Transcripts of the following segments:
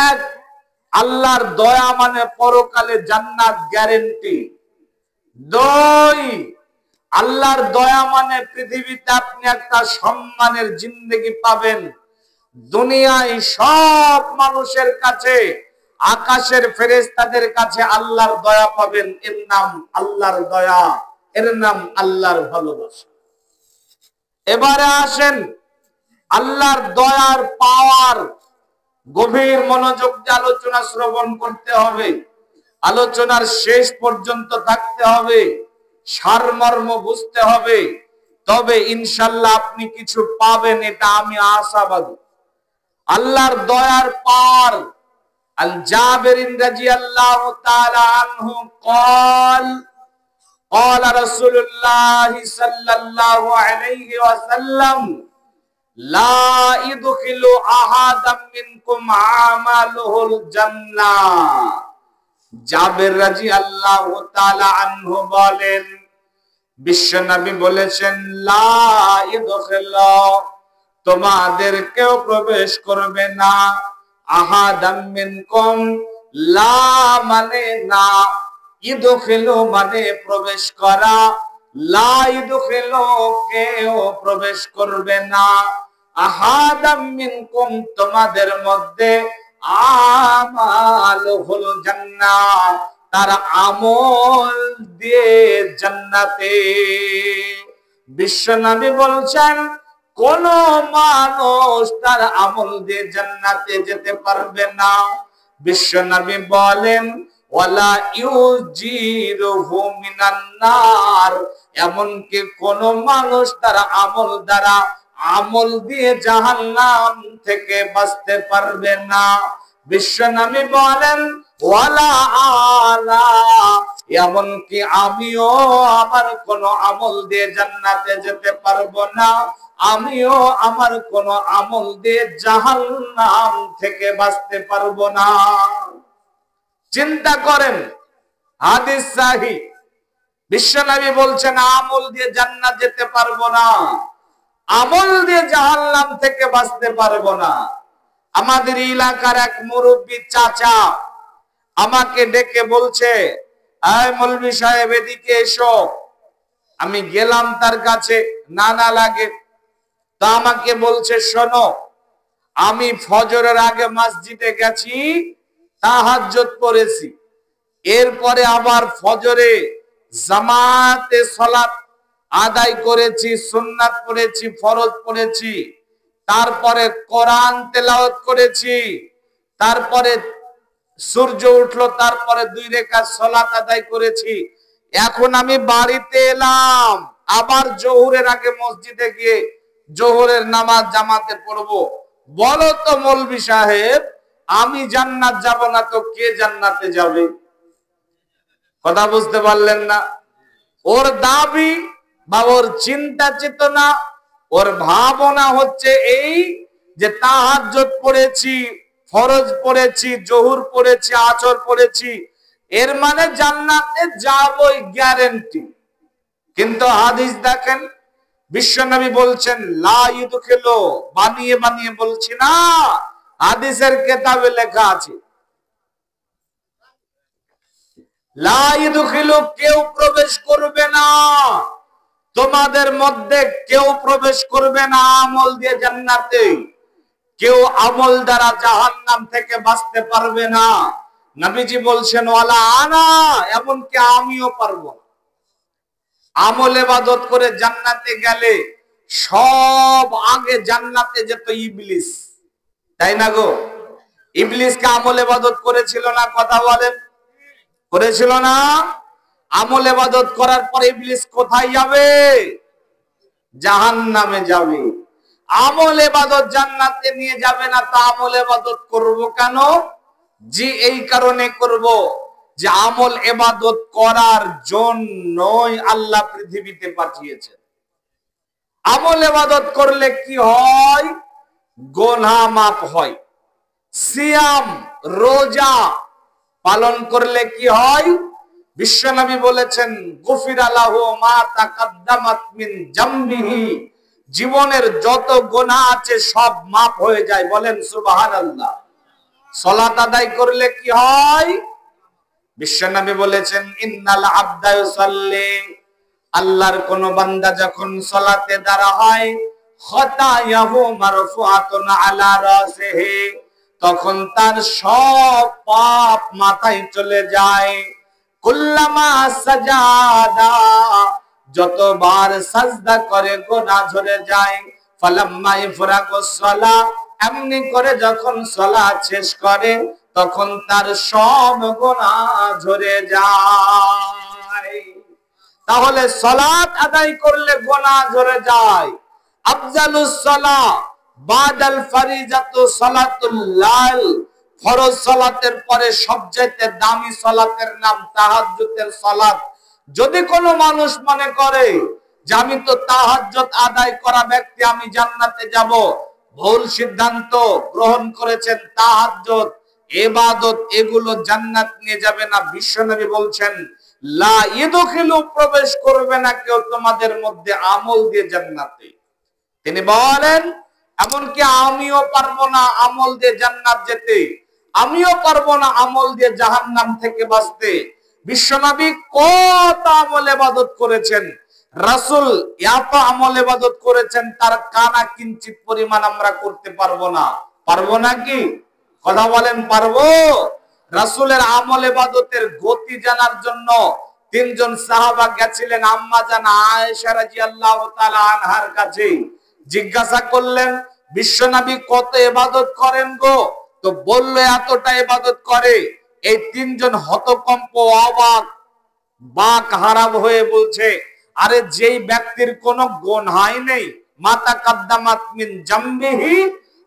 এক, আল্লাহর দয়া মানে পরকালে জান্নাত গ্যারেন্টি। দুই, আল্লাহর দয়া মানে পৃথিবীতে আপনি একটা সম্মানের জিন্দেগি পাবেন। দুনিয়ায় সব মানুষের কাছে, আকাশের ফেরেশতাদের কাছে আল্লাহর দয়া পাবেন। এর নাম আল্লাহর দয়া, এর নাম আল্লাহর ভালোবাসা। এবারে আসেন আল্লাহর দয়ার পাওয়ার গভীর মনোযোগ দিয়ে আলোচনা শ্রবণ করতে হবে। আলোচনার শেষ পর্যন্ত থাকতে হবে, সারমর্ম বুঝতে হবে, তবে ইনশাআল্লাহ আপনি কিছু পাবেন, এটা আমি আশাবাদী। আল্লাহর দয়ার পাওয়ার। আল জাবের রাদিয়াল্লাহু তাআলা আনহু قال قال رسول الله صلى الله عليه وسلم لا يدخل احد منكم عمله الجنة। জাবের রাদিয়াল্লাহু তাআলা আনহু বলেন, বিশ্বনবী বলেছেন, লা ইদখিলু, তোমাদের কেউ প্রবেশ করবে না, আহাদাম মিনকুম, লা মানে না, ইদখিলু মানে প্রবেশ করা, লা ইদখিলু কেউ প্রবেশ করবে না, আহাদাম মিনকুম তোমাদের মধ্যে, আমালুহুল জান্নাহ তার আমল দিয়ে জান্নাতে। বিশ্বনবী বলছেন কোন মানুষ তার আমল দিয়ে জান্নাতে যেতে পারবে না। বিশ্বনবী বলেন ওয়ালা ইউজিরুহু মিনান নার, এমনকি কোন মানুষ তার আমল দ্বারা, আমল দিয়ে জাহান্নাম থেকে বাঁচতে পারবে না। বিশ্বনবী বলেন ওয়ালা আলা, এমনকি আমিও আমার কোন আমল দিয়ে জান্নাতে যেতে পারবো না, আমিও আমার কোন আমল দিয়ে জাহান্নাম থেকে বাঁচতে পারবো না। চিন্তা করেন, হাদিস সহিহ। বিশ্বনবী বলছেন আমল দিয়ে জান্নাত যেতে পারবো না, আমল দিয়ে জাহান্নাম থেকে বাঁচতে পারবো না। আমাদের এলাকার এক মুরব্বী চাচা আমাকে ডেকে বলছে, আয় মৌলভী সাহেব এদিকে এসো। আমি গেলাম তার কাছে, নানা লাগে। তা আমাকে বলছে, শোনো, আমি ফজরের আগে মসজিদে গেছি, তাহাজ্জুদ পড়েছি, এরপরে আবার ফজরে জামাতে সালাত আদায় করেছি, সুন্নাত পড়েছি, ফরজ পড়েছি, তারপরে কোরআন তেলাওয়াত করেছি, তারপরে সূর্য উঠলো, তারপরে 2 রাকাত সালাত আদায় করেছি। এখন আমি বাড়িতে এলাম, আবার জোহরের আগে মসজিদে গিয়ে জোহরের নামাজ জামাতে পড়বো। বলো তো মৌলভী সাহেব, আমি জান্নাত যাব না তো কে জান্নাতে যাবে? কথা বুঝতে পারলেন না? ওর দাবি বা ওর চিন্তা চেতনা, ওর ভাবনা হচ্ছে এই যে তাহাজ্জুদ পড়েছি, ফরজ পড়েছি, জোহর পড়েছি, আসর পড়েছি, এর মানে জান্নাতে যাবই গ্যারান্টি। কিন্তু হাদিস দেখেন, বিশ্বনবী বলছেন লা ইদখিলু, বানিয়ে বানিয়ে বলছি না, হাদিসের কিতাবে লেখা আছে লা ইদখিলু, কেউ প্রবেশ করবে না, তোমাদের মধ্যে কেউ প্রবেশ করবে না আমল দিয়ে জান্নাতে, কেউ আমল দ্বারা জাহান্নাম থেকে বাঁচতে পারবে না। নবীজি বলছেন ওয়ালা আনা, এমনকি আমিও পারবো না। আমল ইবাদত করে জান্নাতে গেলে সব আগে জান্নাতে যেত ইবলিস, তাই না গো? ইবলিসকে আমল ইবাদত করেছিল না? কথা বলেন, করেছিল না? আমল ইবাদত করার পরে ইবলিস কোথায় যাবে? জাহান্নামে যাবে। আমল ইবাদত জান্নাতে নিয়ে যাবে না, তা আমল ইবাদত করব কেন? জি এই কারণে করব যে আমল ইবাদত করার জন্যই আল্লাহ পৃথিবীতে পাঠিয়েছেন। আমল ইবাদত করলে কি হয়? গুনাহ মাফ হয়। সিয়াম রোজা পালন করলে কি হয়? বিশ্বনবী বলেছেন গুফিরা লাহু মা তাকাদ্দামাত মিন জামবিহি, জীবনের যত গুনাহ আছে সব মাফ হয়ে যায়। বলেন সুবহানাল্লাহ। সালাত আদায় করলে কি হয়? বিশ্বনবী বলেছেন ইন্নাল আবদা ইউসাল্লি, আল্লাহর কোন বান্দা যখন সালাতে দাঁড়া হয়, খাতায়াহু মারফুআতুন আলা রাসিহি, তখন তার সব পাপ মাথায় চলে যায়। কুল্লামা সাজাদা, যতবার সাজদা করে গুনাহ ঝরে যায়। ফালাম্মা ইফরাগুস সালাহ, এমনি করে যখন সালাত শেষ করে তখন তার সব গুনাহ ঝরে যায়। তাহলে সালাত আদায় করলে গুনাহ ঝরে যায়। আফজালুস সালাহ বাদাল ফারিজাতু সালাতুল লাইল, ফরজ সালাতের পরে সবচেয়ে দামি সালাতের নাম তাহাজ্জুদের সালাত। যদি কোনো মানুষ মনে করে যে আমি তো তাহাজ্জুদ আদায় করা ব্যক্তি, আমি জান্নাতে যাব, ভুল সিদ্ধান্ত গ্রহণ করেছেন। তাহাজ্জুদ ইবাদত এগুলো জান্নাত নিয়ে যাবে না। বিশ্বনবী বলছেন লা ইদখিলু, প্রবেশ করবে না কেউ তোমাদের মধ্যে আমল দিয়ে জান্নাতে। তিনি বলেন এমনকি আমিও পারবো না আমল দিয়ে জান্নাত যেতে, আমিও পারবো না আমল দিয়ে জাহান্নাম থেকে বাঁচতে। বিশ্বনবী কত আমল ইবাদত করেছেন, রাসূল এত আমল ইবাদত করেছেন, তার কানা কিঞ্চিত পরিমাণ আমরা করতে পারবো না। পারবো নাকি? কথা বলেন, পারবো? রাসূলের আমল ইবাদতের গতি জানার জন্য তিনজন সাহাবা গেছিলেন আম্মা জান আয়েশা রাদিয়াল্লাহু তাআলা আনহার কাছে। জিজ্ঞাসা করলেন বিশ্বনবী কত ইবাদত করেন গো? তো বলল এতটা ইবাদত করে। এই তিনজন হতকম্প, অবাক, বাক হারাম হয়ে বলছে আরে যেই ব্যক্তির কোনো গুনাহই নেই, মাতা কাদ্দামাত মিন জামবিহি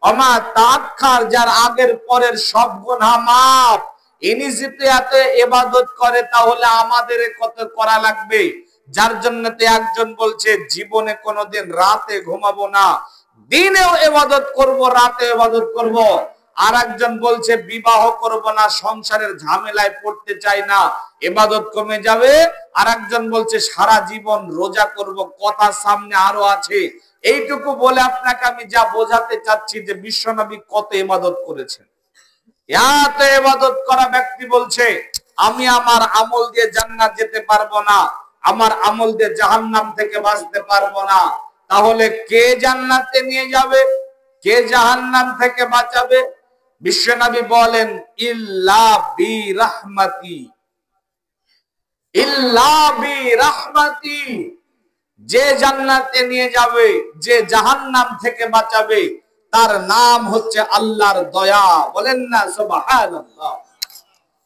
ওমা তাআখার, যার আগের পরের সব গুনাহ মাফ, ইনি যদি এত ইবাদত করে তাহলে আমাদের কত করা লাগবে। যার জন্য তো একজন বলছে জীবনে কোনোদিন রাতে ঘুমাবো না, দিনেও ইবাদত করব, রাতে ইবাদত করব। আর একজন বলছে বিবাহ করব না, সংসারের ঝামেলায় পড়তে চাই না, ইবাদত কমে যাবে। আর একজন বলছে সারা জীবন রোজা করব। কথা সামনে আরো আছে। এইটুকু বলে আপনাকে আমি যা বোঝাতে চাচ্ছি যে বিশ্বনবী কত ইবাদত করেছেন। এত ইবাদত করা ব্যক্তি বলছে আমি আমার আমল দিয়ে জান্নাত যেতে পারবো না, আমার আমল দিয়ে জাহান্নাম থেকে বাঁচতে পারবো না। তাহলে কে জান্নাতে নিয়ে যাবে, কে জাহান্নাম থেকে বাঁচাবে? বিশ্বনবী বলেন ইল্লা বি রাহমাতি, ইল্লা বি রাহমাতি, যে জান্নাতে নিয়ে যাবে, যে জাহান্নাম থেকে বাঁচাবে, তার নাম হচ্ছে আল্লাহর দয়া। বলেন না সুবহানাল্লাহ।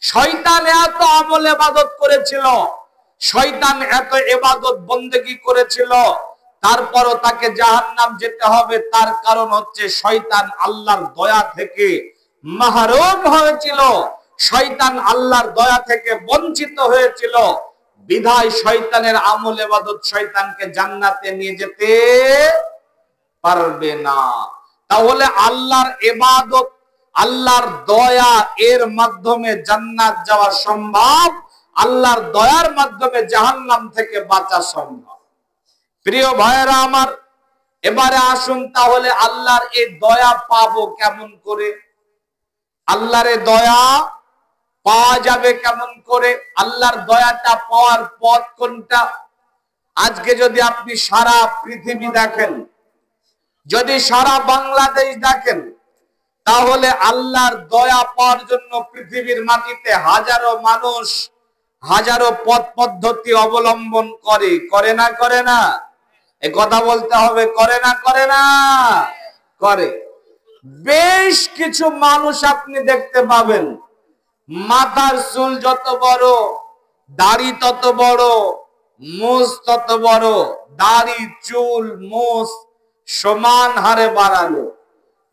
শয়তান এত আমল ইবাদত করেছিল, শয়তান এত ইবাদত বন্দেগী করেছিল, তারপরও তাকে জাহান্নাম যেতে হবে। তার কারণ হচ্ছে শয়তান আল্লাহর দয়া থেকে মাহরুম হয়েছিল, শয়তান আল্লাহর দয়া থেকে বঞ্চিত হয়েছিল। বিধায় শয়তানের আমল ইবাদত শয়তানকে জান্নাতে নিয়ে যেতে পারবে না। তাহলে আল্লাহর ইবাদত, আল্লাহর দয়া, এর মাধ্যমে জান্নাত যাওয়া সম্ভব, আল্লাহর দয়ার মাধ্যমে জাহান্নাম থেকে বাঁচা সম্ভব। প্রিয় ভাইয়েরা আমার, এবারে আসুন তাহলে আল্লাহর এই দয়া পাবো কেমন করে, আল্লাহর এই দয়া পাওয়া যাবে কেমন করে, আল্লাহর দয়াটা পাওয়ার পথ কোনটা? আজকে যদি আপনি সারা পৃথিবী দেখেন, যদি সারা বাংলাদেশ দেখেন, তাহলে আল্লাহর দয়া পাওয়ার জন্য পৃথিবীর মাটিতে হাজারো মানুষ হাজারো পথ পদ্ধতি অবলম্বন করে, করে না করে না? এ কথা বলতে হবে, করে না করে না? করে। বেশ কিছু মানুষ আপনি দেখতে পাবেন মাথার চুল যত বড়, দাড়ি তত বড়, মুছ তত বড়, দাড়ি চুল মুছ সমান হারে বাড়ানো,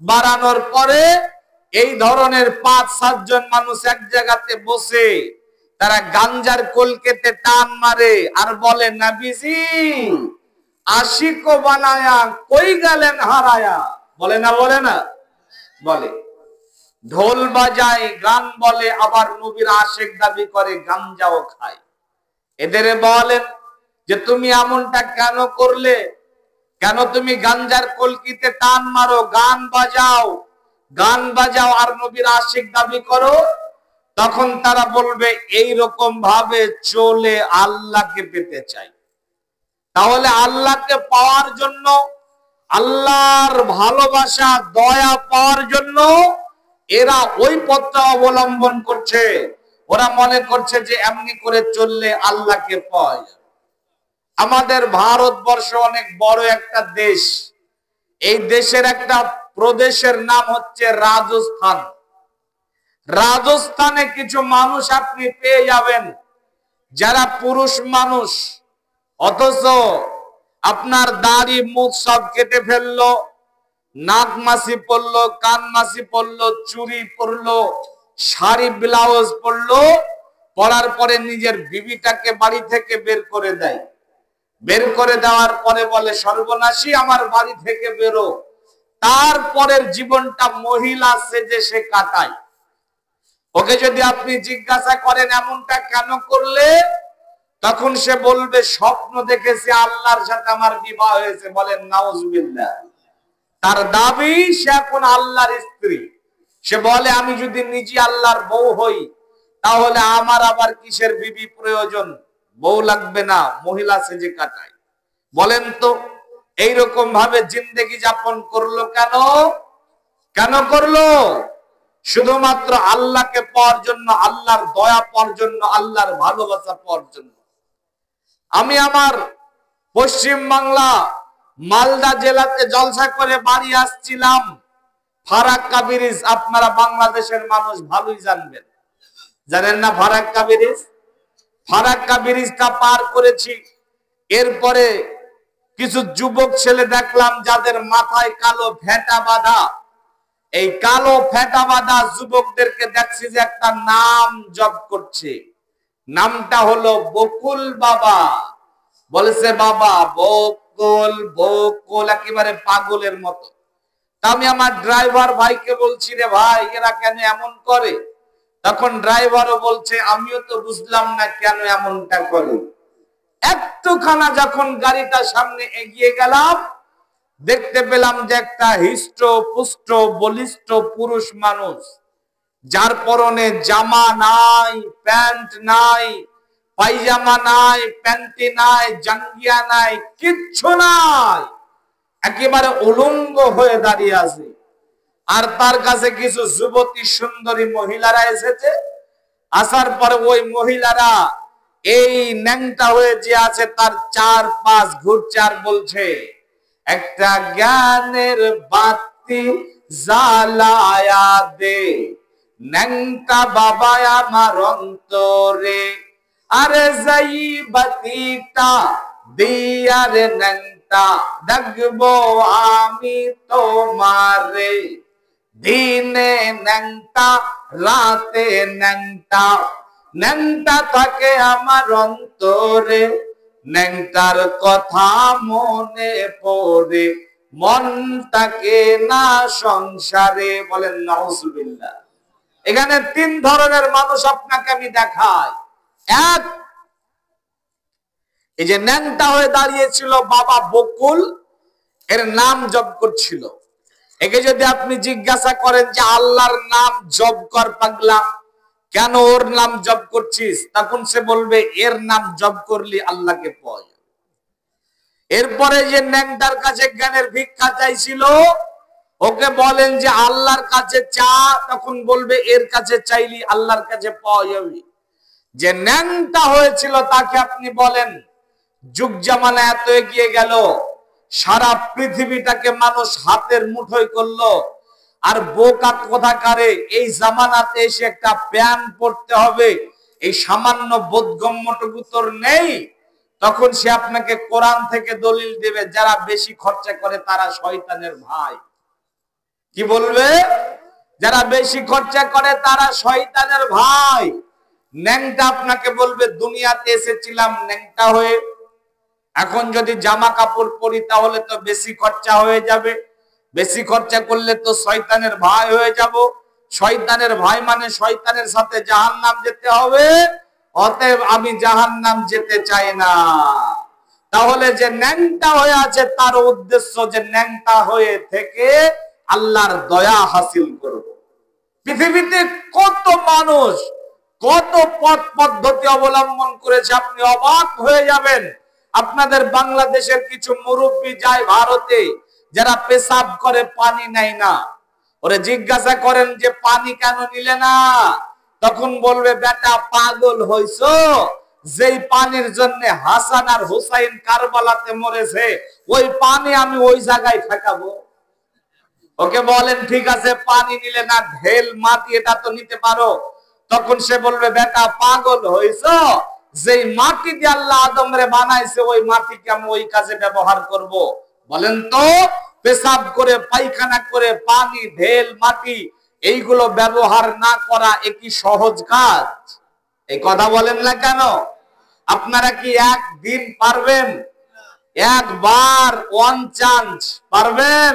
বাড়ানোর পরে এই ধরনের 5-7 জন মানুষ এক জায়গাতে বসে তারা গাঞ্জার কলকেতে টান মারে আর বলে নবীজি আশিকো বানায়া কই গেলেন হারায়া। বলে না বলে না? বলে। ঢোল বাজায়, গান বলে, আবার নবীর আশিক দাবি করে, গাঞ্জাও খায়। এদের বলেন যে তুমি এমনটা কেন করলে, কেন তুমি গাঞ্জার কলকিতে টান মারো, গান বাজাও, গান বাজাও আর নবীর আশিক দাবি করো, তখন তারা বলবে এই রকম ভাবে চলে আল্লাহকে পেতে চাই। তাহলে আল্লাহকে পাওয়ার জন্য, আল্লাহর ভালোবাসা দয়া পাওয়ার জন্য এরা ওই পথটা অবলম্বন করছে। ওরা মনে করছে যে এমনি করে চললে আল্লাহকে পাওয়া যাবে। আমাদের ভারতবর্ষ অনেক বড় একটা দেশ। এই দেশের একটা প্রদেশের নাম হচ্ছে রাজস্থান। রাজস্থানে কিছু মানুষ আপনি পেয়ে যাবেন যারা পুরুষ মানুষ, অথচ আপনার দাড়ি মুখ সব কেটে ফেললো, নাক মাসি পরলো, কান মাসি পরলো, চুড়ি পরলো, শাড়ি ব্লাউজ পরলো, পরার পরে নিজের বিবিটাকে বাড়ি থেকে বের করে দেয়। বের করে দেওয়ার পরে বলে সর্বনাশী আমার বাড়ি থেকে বেরো। তারপরের জীবনটা মহিলা সেজে সে কাটায়। ওকে যদি আপনি জিজ্ঞাসা করেন এমনটা কেন করলে, তখন সে বলবে স্বপ্ন দেখেছে আল্লাহর সাথে আমার বিবাহ হয়েছে। বলেন নাউজুবিল্লাহ। তার দাবি সে এখন আল্লাহর স্ত্রী। সে বলে আমি যদি নিজে আল্লাহর বউ হই তাহলে আমার আবার কিসের বিবি প্রয়োজন, বউ লাগবে না, মহিলা সেজে কাটায়। বলেন তো এইরকম ভাবে জিন্দেগি যাপন করলো কেন? কেন করলো? শুধুমাত্র আল্লাহকে পাওয়ার জন্য, আল্লাহর দয়া পাওয়ার জন্য, আল্লাহর ভালোবাসা পাওয়ার জন্য। আমি আমার পশ্চিম বাংলা মালদা জেলাতে জলসা করে বাড়ি আসছিলাম। ফারাক্কা ব্রিজ আপনারা বাংলাদেশের মানুষ ভালোই জানবেন, জানেন না ফারাক্কা ব্রিজ? ফারাক্কা ব্রিজটা পার করেছি। এরপরে কিছু যুবক ছেলে দেখলাম যাদের মাথায় কালো ফেঁটা বাঁধা। এই কালো ফেঁটা বাঁধা যুবকদেরকে দেখছি যে একটা নাম জপ করছে। নামটা হলো বকুল বাবা। বলেছে বাবা বকুল বকুল, একেবারে পাগলের মতো। তা আমি আমার ড্রাইভার ভাইকে বলছি রে ভাই এরা কেন এমন করে? তখন ড্রাইভারও বলছে আমিও তো বুঝলাম না কেন এমনটা করে। একটুখানা যখন গাড়িটা সামনে এগিয়ে গেলাম, দেখতে পেলাম যে একটা হিষ্ট পুষ্ট বলিষ্ঠ পুরুষ মানুষ, যার পরনে জামা নাই, প্যান্ট নাই, পায়জামা নাই, প্যান্টি নাই, জাঙ্গিয়া নাই, কিচ্ছু নাই, একেবারে উলঙ্গ হয়ে দাঁড়িয়ে আছে। আর তার কাছে কিছু যুবতী সুন্দরী মহিলারা এসেছে। আসার পরে ওই মহিলারা এই ন্যাংটা হয়ে যে আছে তার চার পাঁচ ঘুরছে আর বলছে একটা জ্ঞানের বাতি জ্বালায়া দে ন্যাংটা বাবা আমার অন্তরে, আরে যাই বাতিটা দিয়া রে ন্যাংটা দেখবো আমি তোমারে, দিনে ন্যাংটা রাতে ন্যাংটা, ন্যাংটা থাকে আমার অন্তরে, ন্যাংটার কথা মনে পড়ে মন থাকে না সংসারে। বলেন নাউজুবিল্লাহ। এখানে তিন ধরনের মানুষ আপনাকে আমি দেখাই। এক, এই যে ন্যাংটা হয়ে দাঁড়িয়েছিল বাবা বকুল, এর নাম জপ করছিল। একে যদি আপনি জিজ্ঞাসা করেন যে আল্লাহর নাম জপ কর পাগলা, কেন ওর নাম জপ করছিস, তখন সে বলবে এর নাম জপ করলি আল্লাহকে পাওয়া যাবে। এরপরে যে ন্যাংটার কাছে জ্ঞানের ভিক্ষা চাইছিল, ওকে বলেন যে আল্লাহর কাছে চা, তখন বলবে এর কাছে চাইলি আল্লাহর কাছে পাওয়া যাবে। যে ন্যাংটা হয়েছিল তাকে আপনি বলেন যুগ জামানা এত এগিয়ে গেল, সারা পৃথিবীটাকে মানুষ হাতের মুঠোয় করলো, আর বোকা কোথাকারে এই জামানাতে এসে একটা প্যান্ট পরতে হবে এই সামান্য বোধগম্যটুকু তোর নেই, তখন সে আপনাকে কোরআন থেকে দলিল দেবে যারা বেশি খরচা করে তারা শয়তানের ভাই। কি বলবে? যারা বেশি খরচা করে তারা শয়তানের ভাই। ন্যাংটা আপনাকে বলবে দুনিয়াতে এসেছিলাম ন্যাংটা হয়ে, এখন যদি জামা কাপড় পরি তাহলে তো বেশি খরচা হয়ে যাবে, বেশি খরচা করলে তো শয়তানের ভাই হয়ে যাব, শয়তানের ভাই মানে শয়তানের সাথে জাহান্নাম যেতে হবে, অতএব আমি জাহান্নাম যেতে চাই না। তাহলে যে ন্যাংটা হয়ে আছে তার উদ্দেশ্য যে ন্যাংটা হয়ে থেকে আল্লাহর দয়া হাসিল করব। পৃথিবীতে কত মানুষ কত পথ পদ্ধতি অবলম্বন করেছে, আপনি অবাক হয়ে যাবেন। আপনাদের বাংলাদেশের কিছু মুরব্বী যায় ভারতে, যারা পেশাব করে পানি নেয় না, ওরে জিজ্ঞাসা করেন যে পানি কেন নিলে না, তখন বলবে বেটা পাগল হইছো, যেই পানির জন্য হাসান আর হুসাইন কারবালাতে মরেছে, ওই পানি আমি ওই জায়গায় ফেকাবো? ওকে বলেন ঠিক আছে পানি নিলে না, ঢেল মাটি এটা তো নিতে পারো। তখন সে বলবে বেটা পাগল হইছো, যেই মাটি দিয়ে আল্লাহ আদমরে বানাইছে ওই মাটিকে আমি ওই কাজে ব্যবহার করব। বলেন তো পেশাব করে পায়খানা করে পানি ঢেল মাটি এইগুলো ব্যবহার না করা একই সহজ কাজ? এই কথা বলেন না কেন? আপনারা কি একদিন পারবেন? একবার ওয়ান চান্স পারবেন?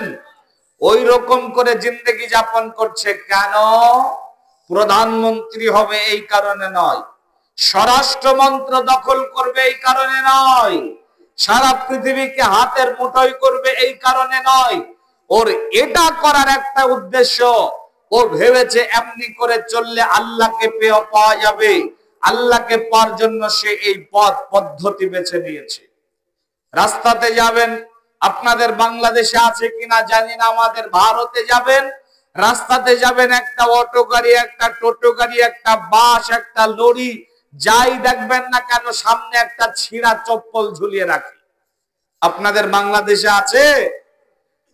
ওই রকম করে জিন্দেগি যাপন করছে কেন? প্রধানমন্ত্রী হবে এই কারণে নয়, স্বরাষ্ট্র মন্ত্র দখল করবে এই কারণে নয়, সারা পৃথিবীকে হাতের মুঠোয় করবে এই কারণে নয়। ওর এটা করার একটা উদ্দেশ্য, ও ভেবেছে এমনি করে চললে আল্লাহকে পাওয়া যাবে। আল্লাহকে পাওয়ার জন্য সে এই পথ পদ্ধতি বেছে নিয়েছে। রাস্তাতে যাবেন, আপনাদের বাংলাদেশে আছে কিনা জানি না, আমাদের ভারতে যাবেন, রাস্তাতে যাবেন, একটা অটো গাড়ি, একটা টোটো গাড়ি, একটা বাস, একটা লরি, যাই দেখবেন না কেন সামনে একটা ছিঁড়া চপ্পল ঝুলিয়ে রাখে। আপনাদের বাংলাদেশে আছে?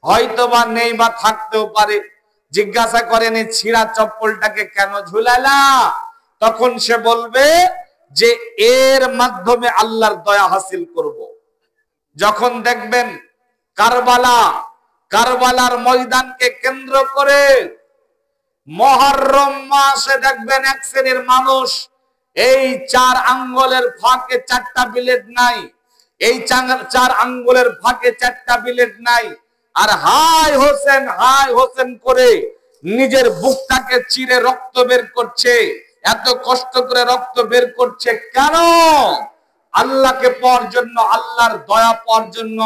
হয়তো বা নেই বা থাকতেও পারে। জিজ্ঞাসা করেন এই ছিঁড়া চপ্পলটাকে কেন ঝুলালা? তখন সে বলবে যে এর মাধ্যমে আল্লাহর দয়া হাসিল করব। যখন দেখবেন কারবালার ময়দানকে কেন্দ্র করে মুহররম মাসে দেখবেন এক শ্রেণীর মানুষ এই 4 আঙ্গুলের ফাঁকে 4টা বিলেট নাই, এই 4 আঙ্গুলের ফাঁকে 4টা বিলেট নাই, আর হায় হোসেন করে নিজের বুকটাকে চিরে রক্ত বের করছে। এত কষ্ট করে রক্ত বের করছে কেন? আল্লাহকে পাওয়ার জন্য, আল্লাহর দয়া পাওয়ার জন্য,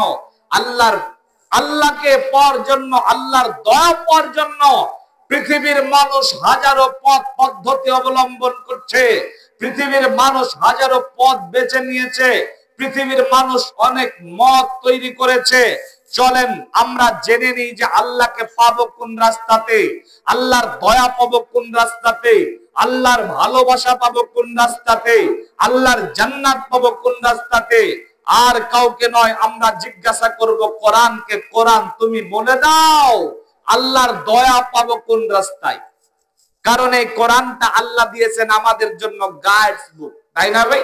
আল্লাহকে পাওয়ার জন্য, আল্লাহর দয়া পাওয়ার জন্য পৃথিবীর মানুষ হাজারো পথ পদ্ধতি অবলম্বন করছে, পৃথিবীর মানুষ হাজারো পথ বেছে নিয়েছে, পৃথিবীর মানুষ অনেক মত তৈরি করেছে। চলেন আমরা জেনে নিই যে আল্লাহকে পাবো কোন রাস্তাতে, আল্লাহর দয়া পাবো কোন রাস্তাতে, আল্লাহর ভালোবাসা পাবো কোন রাস্তাতে, আল্লাহর জান্নাত পাবো কোন রাস্তাতে। আর কাউকে নয়, আমরা জিজ্ঞাসা করব কোরআনকে, কোরআন তুমি বলে দাও আল্লাহর দয়া পাবো কোন রাস্তায়। কারণ এই কোরআনটা আল্লাহ দিয়েছেন আমাদের জন্য গাইডস বুক, তাই না ভাই?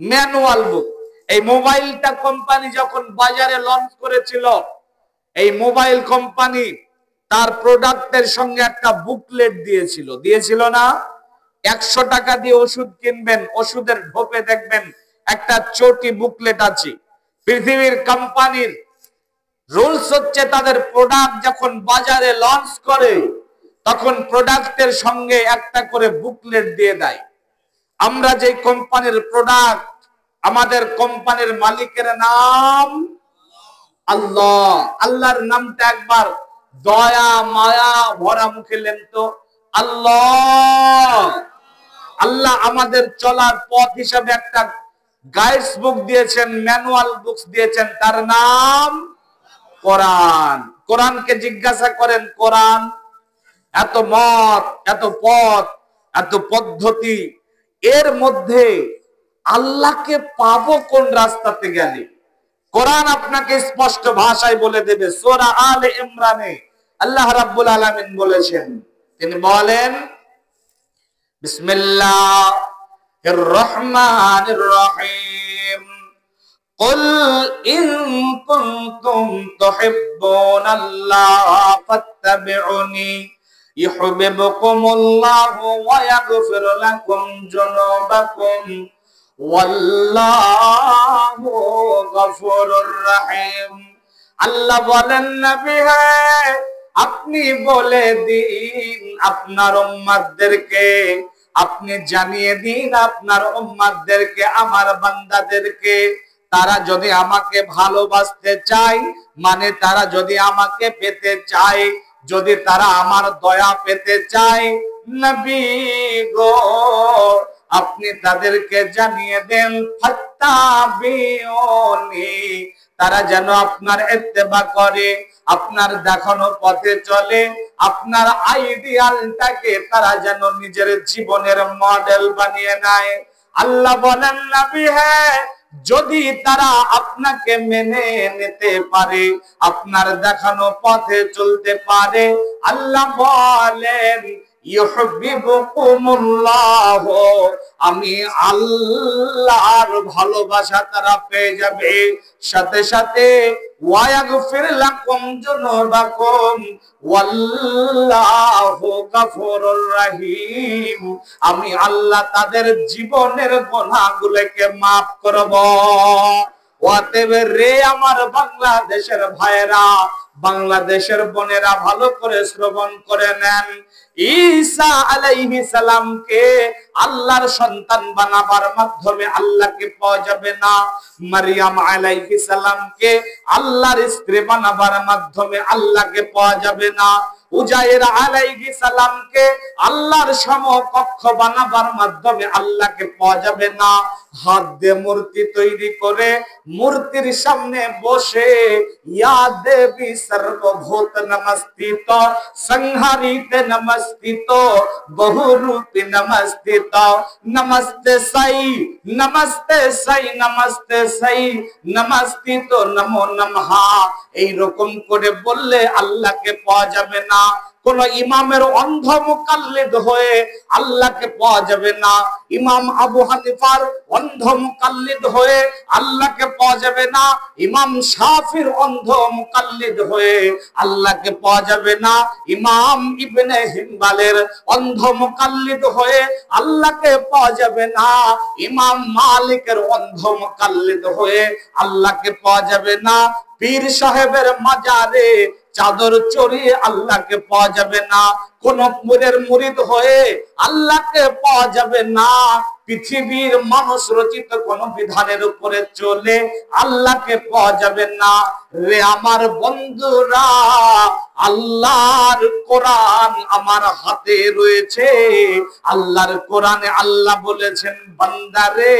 ম্যানুয়াল বুক। এই মোবাইলটা কোম্পানি যখন বাজারে লঞ্চ করেছিল, এই মোবাইল কোম্পানি তার প্রোডাক্টের সঙ্গে একটা বুকলেট দিয়েছিল না? 100 টাকা দিয়ে ওষুধ কিনবেন, ওষুধের ঢোপে দেখবেন একটা চটি বুকলেট আছে। পৃথিবীর কোম্পানির রুলস হচ্ছে তাদের প্রোডাক্ট যখন বাজারে লঞ্চ করে তখন প্রোডাক্টের সঙ্গে একটা করে বুকলেট দিয়ে দেয়। আমরা যে কোম্পানির প্রোডাক্ট, আমাদের কোম্পানির মালিকের নাম আল্লাহ। আল্লাহর নামটা একবার দয়া মায়া ভরা মুখে নেন তো, আল্লাহ। আল্লাহ আমাদের চলার পথ হিসাবে একটা গাইডস বুক দিয়েছেন, ম্যানুয়াল বুকস দিয়েছেন, তার নাম কোরআন। কোরআনকে জিজ্ঞাসা করেন, কোরআন এত মত, এত পথ, এত পদ্ধতি, এর মধ্যে আল্লাহকে পাবো কোন রাস্তাতে গেলে? কোরআন আপনাকে স্পষ্ট ভাষায় বলে দেবে। সূরা আলে ইমরানে আল্লাহ রাব্বুল আলামিন বলেছেন, তিনি বলেন বিসমিল্লাহির রহমানির রহিম, কুল ইন কুনতুম তুহিব্বুনাল্লাহ ফাত্তাবিউনি ইউহিব্বুকুমুল্লাহু ওয়া ইয়াগফির লাকুম যুনুবাকুম ওয়াল্লাহু গফুরুর রহিম। আল্লাহ বলেন নবী হে, আপনি বলে দিন আপনার উম্মতদেরকে, আপনি জানিয়ে দিন আপনার উম্মতদেরকে, আমার বান্দাদেরকে, তারা যদি আমাকে ভালোবাসতে চায়, মানে তারা যদি আমাকে পেতে চায়, যদি তারা আমার দয়া পেতে চায়, নবী গো আপনি তাদেরকে জানিয়ে দেন ফাত্তাবিউনি, তারা যেন আপনার ইত্তেবা করে, আপনার দেখানো পথে চলে, আপনার আইডিয়ালটাকে তারা যেন নিজের জীবনের মডেল বানিয়ে নেয়। আল্লাহ বলেন নবী হ্যাঁ, যদি তারা আপনাকে মেনে নিতে পারে, আপনার দেখানো পথে চলতে পারে, আল্লাহ বলেন ইউহিব্বুকুমুল্লাহ, আমি আল্লাহর ভালোবাসা তারা পেয়ে যাবে। সাথে সাথে ওয়ায়াগফির লাকুম যুনুবাকুম ওয়াল্লাহু গফুরুর রহিম, আমি আল্লাহ তাদের জীবনের গুনাহগুলোকে maaf করব। অতএব রে আমার বাংলাদেশের ভাইরা, বাংলাদেশের বোনেরা ভালো করে শ্রবণ করে নেন। ঈসা আলাইহিস সালামকে আল্লাহর সন্তান বানাবার মাধ্যমে আল্লাহকে পাওয়া যাবে না। মারিয়াম আলাইহিস সালামকে আল্লাহর স্ত্রী বানাবার মাধ্যমে আল্লাহকে পাওয়া যাবে না। উজাইর আলাইহিস সালামকে আল্লাহর সমকক্ষ বানাবার মাধ্যমে আল্লাহকে পাওয়া যাবে না। হাত দিয়ে মূর্তি তৈরি করে মূর্তির সামনে বসে ইয়া দেবী সর্বভূত নমস্তিত, সংহারিতে নমস্তিত, বহুরূপে নমস্তিত, নমস্তে সাই, নমস্তে সাই, নমস্তে সাই, নমস্তিত, নমো নমঃ, এইরকম করে বললে আল্লাহকে পাওয়া যাবে না। কোন ইমামের অন্ধ মুকাল্লিদ হয়ে আল্লাহকে পাওয়া যাবে না। ইমাম আবু হানিফার অন্ধ মুকাল্লিদ হয়ে আল্লাহকে পাওয়া যাবে না। ইমাম শাফির অন্ধ মুকাল্লিদ হয়ে আল্লাহকে পাওয়া যাবে না। ইমাম ইবনে হিম্বালের অন্ধ মুকাল্লিদ হয়ে আল্লাহকে পাওয়া যাবে না। ইমাম মালিকের অন্ধ মুকাল্লিদ হয়ে আল্লাহকে পাওয়া যাবে না। পীর সাহেবের মাজারে চাদর চড়িয়ে আল্লাহকে পাওয়া যাবে না। কোন পীরের মুরিদ হয়ে আল্লাহকে পাওয়া যাবে না। পৃথিবীর মানুষ রচিত কোন বিধানের উপরে চলে আল্লাহকে পাওয়া যাবে না। রে আমার বন্ধুরা, আল্লাহর কোরআন আমার হাতে রয়েছে। আল্লাহর কোরআনে আল্লাহ বলেছেন, বান্দারে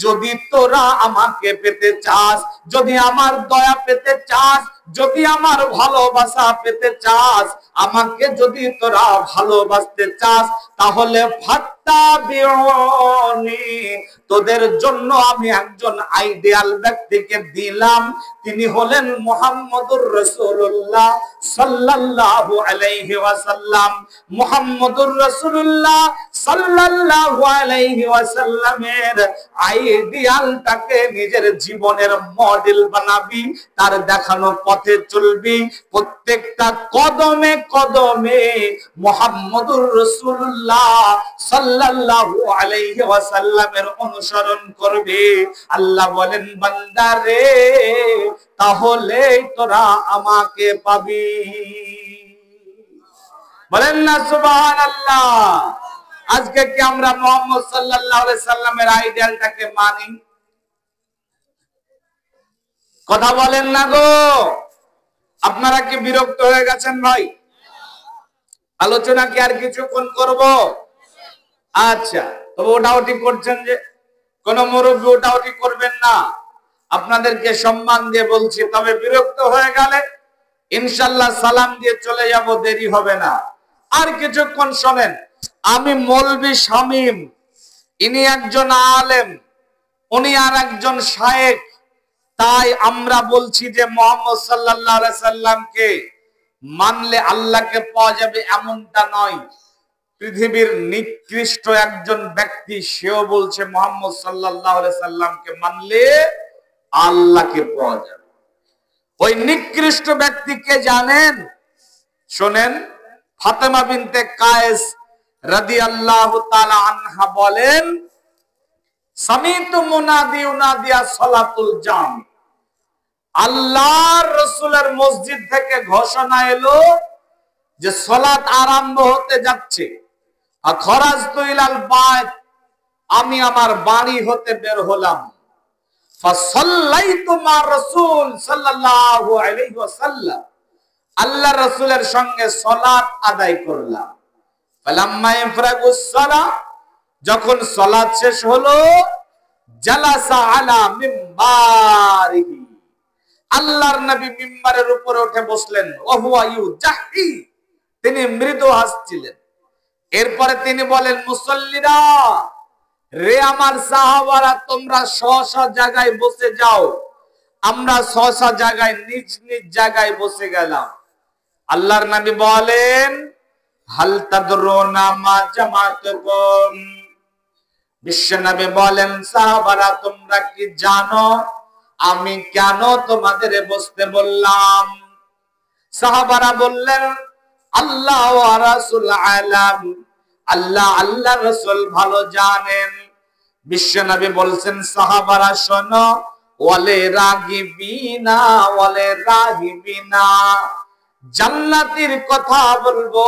যদি তোরা আমাকে পেতে চাস, যদি আমার দয়া পেতে চাস, যদি আমার ভালোবাসা পেতে চাস, আমাকে যদি তোরা ভালোবাসতে চাস, তাহলে ফাত্তাবিউনি, তোদের জন্য আমি একজন আইডিয়াল ব্যক্তিকে দিলাম। তিনি হলেন মুহাম্মদুর রাসূলুল্লাহ সাল্লাল্লাহু আলাইহি ওয়াসাল্লাম। মুহাম্মদুর রাসূলুল্লাহ সাল্লাল্লাহু আলাইহি ওয়াসাল্লামের আইডিয়ালটাকে নিজের জীবনের মডেল বানাবি, তার দেখানো পথে চলবি, প্রত্যেকটা কদমে কদমে মুহাম্মদুর রাসূলুল্লাহ সাল্লাল্লাহু আলাইহি ওয়াসাল্লামের অনুসরণ করবে। আল্লাহ বলেন, বান্দারে তাহলে তোরা আমাকে পাবি। বলেন না সুবহানাল্লাহ। আজকে কি আমরা মুহাম্মদ সাল্লাল্লাহু আলাইহি সাল্লামের আইডিয়ালটাকে মানি? কথা বলেন না গো। আপনারা কি বিরক্ত হয়ে গেছেন ভাই? আলোচনা কি আর কিছুক্ষণ করব? আচ্ছা, তবে ওটাওটি করছেন যে কোন মুরব্বী ওটাওটি করবেন না। আপনাদেরকে সম্মান দিয়ে বলছি, তবে বিরক্ত হয়ে গেলে ইনশাআল্লাহ সালাম দিয়ে চলে যাব, দেরি হবে না। আর কিছুক্ষণ শোনেন। আমি মৌলভী শামীম, ইনি একজন আলেম, উনি আর একজন শায়েখ। তাই আমরা বলছি যে মুহাম্মদ সাল্লাল্লাহু আলাইহি সাল্লামকে মানলে আল্লাহকে পাওয়া যাবে এমনটা নয়। পৃথিবীর নিকৃষ্ট একজন ব্যক্তি, সেও বলছে মুহাম্মদ সাল্লাল্লাহু আলাইহি সাল্লামকে মানলে আল্লাহকে পাওয়া যাবে। ওই নিকৃষ্ট ব্যক্তিকে জানেন? শোনেন, ফাতেমা বিনতে কায়েস রাদিয়াল্লাহু তাআলা আনহা বলেন, সামিতু মুনাদি উনাদিয়া সালাতুল জাম, আল্লাহর রাসূলের মসজিদ থেকে ঘোষণা এলো যে সালাত আরম্ভ হতে যাচ্ছে। খরাজতু ইলাল বাইত, আমি আমার বাড়ি হতে বের হলাম। ফাসাল্লাইতু মা রাসূল সাল্লাল্লাহু আলাইহি ওয়াসাল্লাম, আল্লাহ রাসূলের সঙ্গে সালাত আদায় করলাম। ফালাম্মা ইফরাগুস সালাহ, যখন সালাত শেষ হলো, জালাসা আলা মিম্বারিহি, আল্লাহর নবী মিম্বারের উপরে উঠে বসলেন। ওয়া হুয়া ইউজাহি, তিনি মৃদু হাসছিলেন। এরপরে তিনি বলেন, মুসল্লিরা, রে আমার সাহাবারা, তোমরা স্ব জায়গায় বসে যাও। আমরা স্ব জায়গায় নিজ নিজ জায়গায় বসে গেলাম। আল্লাহর নবী বলেন, হাল তাদরুনা মা জামাতুকুম, বিশ্বনবী বলেন, সাহাবারা, তোমরা কি জানো আমি কেন তোমাদের বসতে বললাম? সাহাবারা বললেন, আল্লাহ ওয়া রাসূল আলাম, আল্লাহ আল্লাহ রাসূল ভালো জানেন। বিশ্বনবী বলছেন, সাহাবারা শোনো, ওয়ালে রাগিবিনা ওয়ালে রাহিবিনা, জান্নাতের কথা বলবো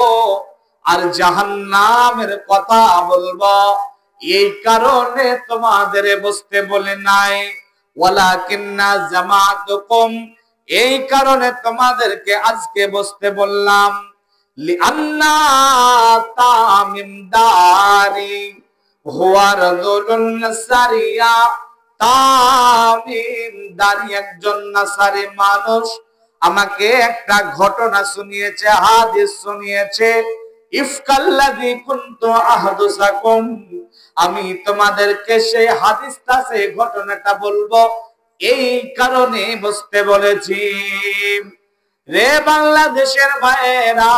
আর জাহান্নামের কথা বলবো, এই কারণে তোমাদের বসতে বলে নাই। ওয়ালাকিন্না জামাতুকুম, এই কারণে তোমাদেরকে আজকে বসতে বললাম। লিআন্না তামিম দারি হুয়া রাজুলুন নাসারিয়া, তামিম দারি একজন নাসারি মানুষ আমাকে একটা ঘটনা শুনিয়েছে, হাদিস শুনিয়েছে। ইফকাল্লাযী কুনতু আহদুসাকুম, আমি তোমাদেরকে সেই হাদিসটা, সেই ঘটনাটা বলবো, এই কারণে বসতে বলেছি। রে বাংলাদেশের ভাইয়েরা,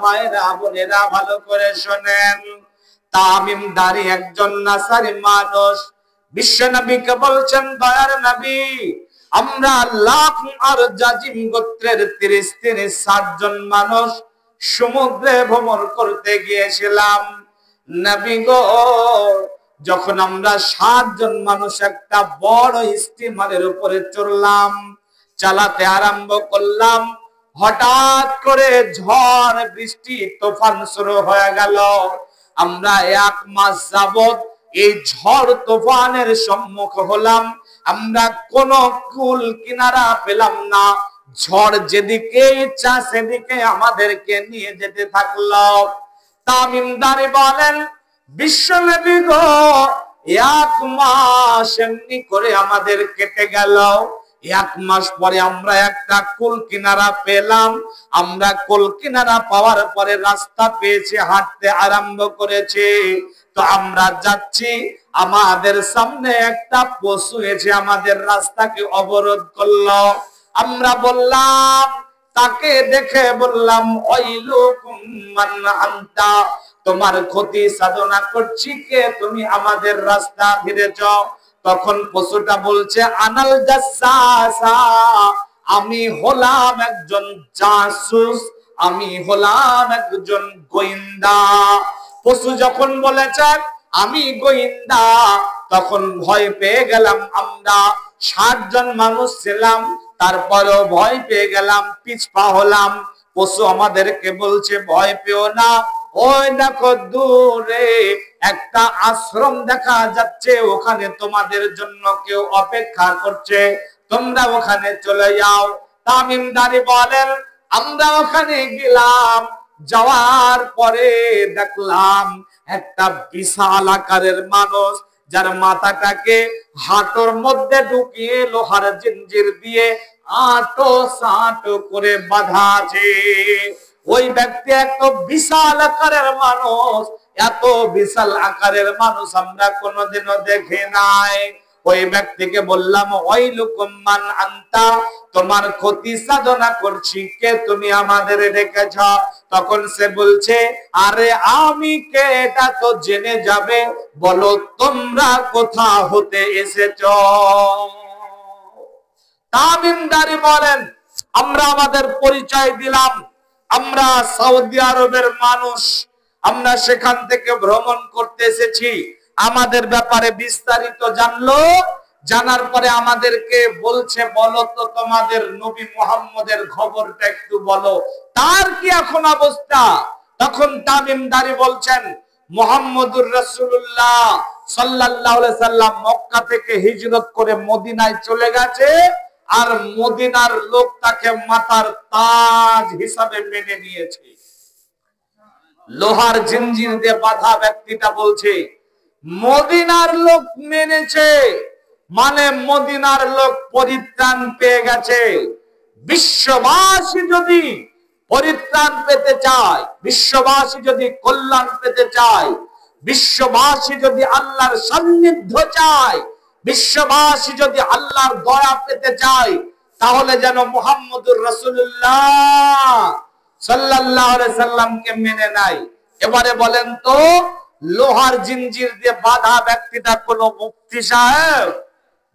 মায়েরা, বোনেরা, ভালো করে শোনেন। তামিম দারি একজন নাসারি মানুষ বিশ্ব নবীকে বলছেন, দয়ার নবী, আমরা লাখ আর জাজিম গোত্রের 30-60 জন মানুষ সমুদ্রে ভ্রমণ করতে গিয়েছিলাম। নবী গো, যখন আমরা 7 জন মানুষ একটা বড় স্টিমারের উপরে চড়লাম, চালাতে আরম্ভ করলাম, হঠাৎ করে ঝড় বৃষ্টি তুফান শুরু হয়ে গেল। আমরা 1 মাস যাবত এই ঝড় তুফানের সম্মুখ হলাম, আমরা কোন কুল কিনারা পেলাম না। ঝড় যেদিকে ইচ্ছা সেদিকে আমাদেরকে নিয়ে যেতে থাকলো। তামিম দারি বলেন, বিশ্বনবী গো, 1 মাস এমনি করে আমাদের কেটে গেল। 1 মাস পরে আমরা একটা কুল কিনারা পেলাম। আমরা কুল কিনারা পাওয়ার পরে রাস্তা পেয়েছি, হাঁটতে আরম্ভ করেছি। তো আমরা যাচ্ছি, আমাদের সামনে একটা পশু এসে আমাদের রাস্তাকে অবরোধ করলো। আমরা বললাম, তাকে দেখে বললাম, ওয়াইলুকুম মান আনতা, তোমার ক্ষতি সাধনা করছি কে, তুমি আমাদের রাস্তা ফিরেছ। তখন পশুটা বলছে, আনাল জাসাসা, আমি হলাম একজন জাসুস, আমি হলাম একজন গোয়েন্দা। পশু যখন বলেছে আমি গোয়েন্দা, তখন ভয় পেয়ে গেলাম। আমরা 60 জন মানুষ ছিলাম, তারপরেও ভয় পেয়ে গেলাম, পিছপা হলাম। পশু আমাদেরকে বলছে, ভয় পেও না, ওই দেখো দূরে একটা আশ্রম দেখা যাচ্ছে, ওখানে তোমাদের জন্য কেউ অপেক্ষা করছে, তোমরা ওখানে চলে যাও। তামিম দারি বলেন, আমরা ওখানে গেলাম, যাওয়ার পরে দেখলাম একটা বিশাল আকারের মানুষ, যার মাথাটাকে হাঁটুর মধ্যে ঢুকিয়ে লোহার জিঞ্জির দিয়ে আঁটো সাঁটো করে বাঁধা আছে। ওই ব্যক্তি এত বিশাল আকারের মানুষ, এত বিশাল আকারের মানুষ আমরা কোনোদিনও দেখি নাই। ওই ব্যক্তিকে বললাম, ওয়াইলুকুম মান আনতা, তোমার ক্ষতি সাধনা করছি কে, তুমি আমাদের রেখেছ। তখন সে বলছে, আরে আমি কে এটা তো জেনে যাবে, বলো তোমরা কোথা হতে এসেছ। তামিম দারি বলেন, আমরা আমাদের পরিচয় দিলাম, আমরা সৌদি আরবের মানুষ, আমরা সেখান থেকে ভ্রমণ করতে এসেছি। আমাদের ব্যাপারে বিস্তারিত জানলো, জানার পরে আমাদেরকে বলছে, বলো তো তোমাদের নবী মুহাম্মদের খবরটা একটু বলো, তার কি এখন অবস্থা। তখন তামিম দারি বলছেন, মুহাম্মদুর রাসূলুল্লাহ সাল্লাল্লাহু আলাইহি সাল্লাম মক্কা থেকে হিজরত করে মদিনায় চলে গেছে, আর মদিনার লোক তাকে মাথার তাজ হিসাবে মেনে নিয়েছে। লোহার জিঞ্জির দিয়ে বাঁধা ব্যক্তিটা বলছে মদিনার লোক মেনেছে, মানে মদিনার লোক পরিত্রাণ পেয়ে গেছে। বিশ্ববাসী যদি পরিত্রাণ পেতে চায়, বিশ্ববাসী যদি কল্যাণ পেতে চায়, বিশ্ববাসী যদি আল্লাহর সান্নিধ্য চায়, বিশ্ববাসী যদি আল্লাহর দয়া পেতে চায়, তাহলে যেন মুহাম্মদুর রাসূলুল্লাহ সাল্লাল্লাহু আলাইহি সাল্লামকে মেনে নেয়। এবারে বলেন তো, লোহার জিঞ্জির দিয়ে বাঁধা ব্যক্তিটা কোন মুফতি সাহেব?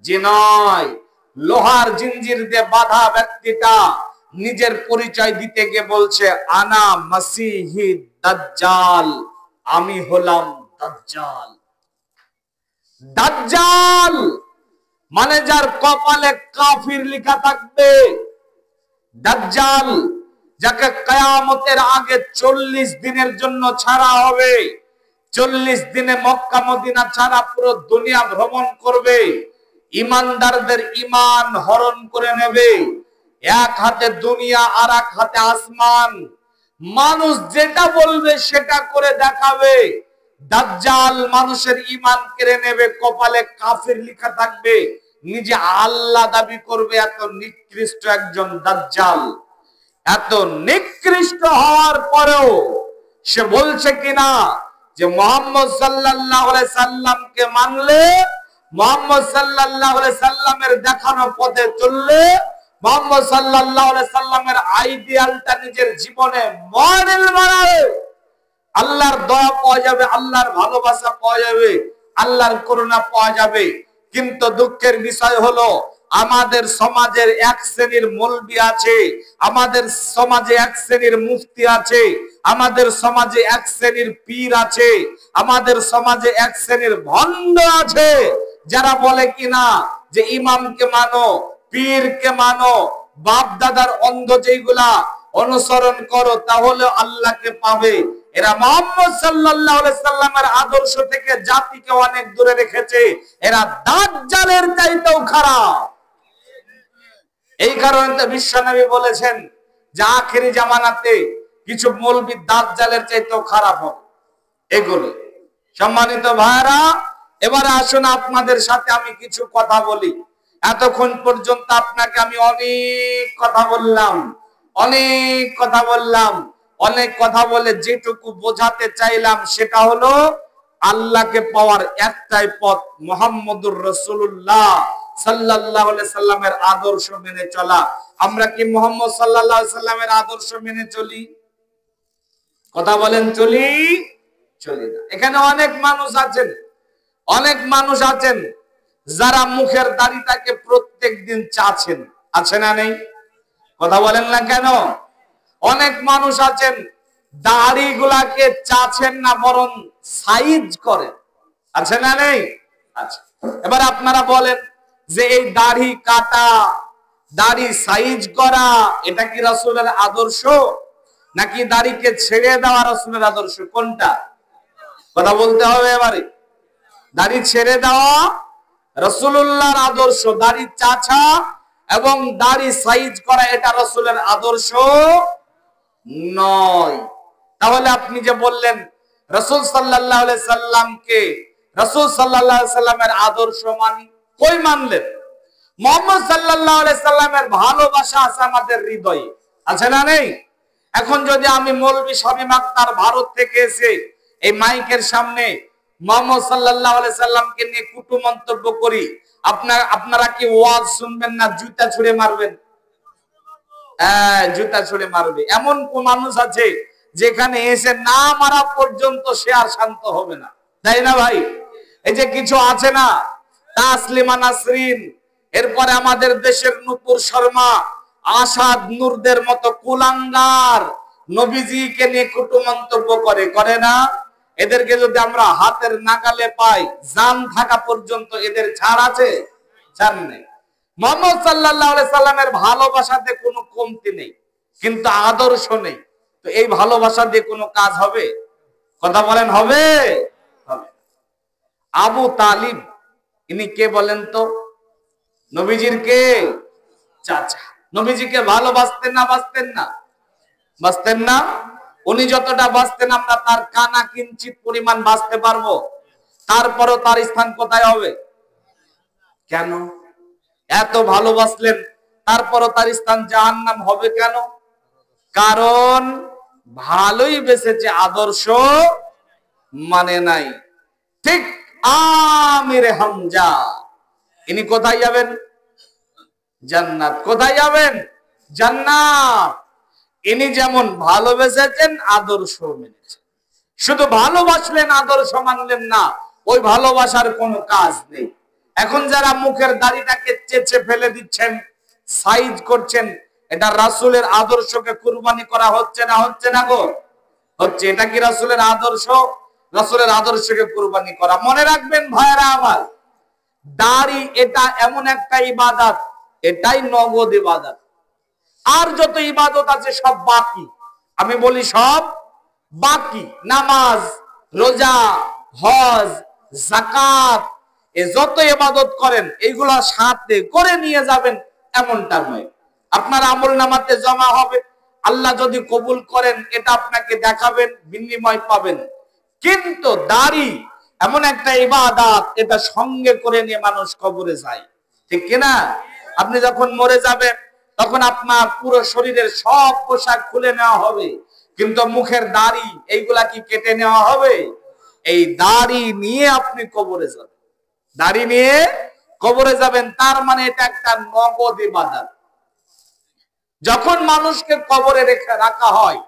জি নয়। লোহার জিঞ্জির দিয়ে বাঁধা ব্যক্তিটা নিজের পরিচয় দিতে গিয়ে বলছে আনা মাসিহি দাজ্জাল, আমি হলাম দাজ্জাল। দাজ্জাল মানে যার কপালে কাফির লেখা থাকবে, দাজ্জাল যাকে কিয়ামতের আগে 40 দিনের জন্য ছাড়া হবে। 40 দিনে মক্কা মদিনা ছাড়া পুরো দুনিয়া ভ্রমণ করবে, ইমানদারদের ইমান হরণ করে নেবে। এক হাতে দুনিয়া আর এক হাতে আসমান, মানুষ যেটা বলবে সেটা করে দেখাবে। দাজ্জাল মানুষের ইমান কেড়ে নেবে, কপালে কাফির লেখা থাকবে, নিজে আল্লাহ দাবি করবে। এত নিকৃষ্ট একজন দাজ্জাল, এত নিকৃষ্ট হওয়ার পরেও সে বলছে কিনা যে মুহাম্মদ সাল্লাল্লাহু আলাইহি সাল্লামকে মানলে, মুহাম্মদ সাল্লাল্লাহু আলাইহি সাল্লামের দেখানো পথে চললে, মুহাম্মদ সাল্লাল্লাহু আলাইহি সাল্লামের আইডিয়ালটা নিজের জীবনে মডেল বানাবে, আল্লাহর দয়া পাওয়া যাবে, আল্লাহর ভালোবাসা পাওয়া যাবে, আল্লাহর করুণা পাওয়া যাবে। কিন্তু দুঃখের বিষয় হলো আমাদের সমাজের এক শ্রেণীর মৌলবি আছে, আমাদের সমাজে এক শ্রেণীর মুফতি আছে, আমাদের সমাজে এক শ্রেণীর পীর আছে, আমাদের সমাজে এক শ্রেণীর ভণ্ড আছে, যারা বলে কিনা যে ইমামকে মানো, পীরকে মানো, বাপ দাদার অন্ধ যেগুলা অনুসরণ করো তাহলে আল্লাহকে পাবে। এরা মুহাম্মদ সাল্লাল্লাহু আলাইহি সাল্লামের আদর্শ থেকে জাতিকে অনেক দূরে রেখেছে। এরা দাজ্জালের চাইতেও খারাপ। এই কারণে তো বিশ্বনবী বলেছেন যে আখেরি জামানাতে কিছু মৌলবি দাজ্জালের চাইতেও খারাপ হবে। এগুলো সম্মানিত ভাইরা, এবারে আসুন আপনাদের সাথে আমি কিছু কথা বলি। এতক্ষণ পর্যন্ত আপনাকে আমি অনেক কথা বললাম, অনেক কথা বলে যেটুকু বোঝাতে চাইলাম সেটা হলো আল্লাহকে পাওয়ার একটাই পথ, মুহাম্মদুর রাসূলুল্লাহ সাল্লাল্লাহু আলাইহি সাল্লামের আদর্শ মেনে চলা। আমরা কি মুহাম্মদ সাল্লাল্লাহু আলাইহি সাল্লামের আদর্শ মেনে চলি? কথা বলেন, চলি না? এখানে অনেক মানুষ আছেন যারা মুখের দাড়িটাকে প্রত্যেকদিন চাচ্ছেন, আছে না নেই? কথা বলেন না কেন? অনেক মানুষ আছেন দাড়িগুলাকে চাচ্ছেন না, বরং সাইজ করেন, আছে না নেই? আচ্ছা, এবার আপনারা বলেন যে এই দাড়ি কাটা, দাড়ি সাইজ করা, এটা কি রাসূলের আদর্শ নাকি দাড়িকে ছেড়ে দেওয়া রাসূলের আদর্শ? কোনটা? কথা বলতে হবে এবারে। দাড়ি ছেড়ে দেওয়া রাসূলুল্লাহর আদর্শ, দাড়ি চাচা এবং দাড়ি সাইজ করা এটা রাসূলের আদর্শ নয়। তাহলে আপনি যে বললেন রাসূল সাল্লাল্লাহু আলাইহি সাল্লামকে, রাসূল সাল্লাল্লাহু আলাইহি সাল্লামের আদর্শ মানি, কই মানলেন? মুহাম্মদ সাল্লাল্লাহু আলাইহি সাল্লামের ভালোবাসা আছে আমাদের হৃদয়ে, আছে না নেই? এখন যদি আমি মৌলভী শামীম আখতার ভারত থেকে এসে এই মাইকের সামনে মুহাম্মদ সাল্লাল্লাহু আলাইহি সাল্লামকে নিয়ে কুটু মন্তব্য করি, আপনারা কি ওয়াজ শুনবেন না জুতা ছুঁড়ে মারবেন? জুতা ছুঁড়ে মারবে। এমন কোন মানুষ আছে যেখানে এসে না মারা পর্যন্ত সে আর শান্ত হবে না, তাই না ভাই? এই যে কিছু আছে না, তাসলিমা নাসরিন, এরপরে আমাদের দেশের নূপুর শর্মা, আসাদ নূরদের মতো কুলাঙ্গার নবীজিকে নিয়ে কুটু মন্তব্য করে না? এদেরকে যদি আমরা হাতের নাগালে পাই, জান থাকা পর্যন্ত এদের ছাড় আছে? ছাড় নেই। মুহাম্মদ সাল্লাল্লাহু আলাইহি সাল্লামের ভালোবাসাতে কোনো কমতি নেই, কিন্তু আদর্শ নেই। তো এই ভালোবাসা দিয়ে কোনো কাজ হবে? কথা বলেন, হবে? আবু তালিব ইনি কে বলেন তো? নবীজির কে? চাচা। নবীজিকে ভালোবাসতেন না বাসতেন না? বাসতেন না? উনি যতটা বাসতেন আমরা তার কানা কিঞ্চিত পরিমাণ বাঁচতে পারবো? তারপরও তার স্থান কোথায় হবে? কেন এত ভালোবাসলেন তারপরও তার স্থান জাহান্নাম হবে কেন? কারণ ভালোই বেসেছে, আদর্শ মানে নাই। ঠিক আমিরে হামজা, ইনি কোথায় যাবেন? জান্নাত। কোথায় যাবেন? জান্নাত। ইনি যেমন ভালোবেসেছেন আদর্শ মেনেছেন। শুধু ভালোবাসলেন আদর্শ মানলেন না, ওই ভালোবাসার কোনো কাজ নেই। এখন যারা মুখের দাড়িটাকে চেঁচে ফেলে দিচ্ছেন, সাইজ করছেন, এটা রাসূলের আদর্শকে কুরবানি করা হচ্ছে না? হচ্ছে না গো? হচ্ছে। এটা কি রাসূলের আদর্শ? রাসূলের আদর্শকে কুরবানি করা। মনে রাখবেন ভাইরা আমার, দাড়ি এটা এমন একটা ইবাদত, এটাই নগদ ইবাদত। আর যত ইবাদত আছে সব বাকি। আমি বলি সব বাকি। নামাজ, রোজা, হজ, যাকাত, এ যত ইবাদত করেন এইগুলা সাথে করে নিয়ে যাবেন এমনটা নয়। আপনার আমলনামাতে জমা হবে, আল্লাহ যদি কবুল করেন এটা আপনাকে দেখাবেন, বিনিময় পাবেন। কিন্তু দাড়ি এমন একটা ইবাদত, এটা সঙ্গে করে নিয়ে মানুষ কবরে যায়, ঠিক কিনা? আপনি যখন মরে যাবেন তখন আপনার পুরো শরীরের সব পোশাক খুলে নেওয়া হবে, কিন্তু মুখের দাড়ি এইগুলা কি কেটে নেওয়া হবে? এই দাড়ি নিয়ে আপনি কবরে যাবেন, দাড়ি নিয়ে কবরে যাবেন। তার মানে এটা একটা নগদ ইবাদত। যখন মানুষকে কবরে রেখে রাখা হয়,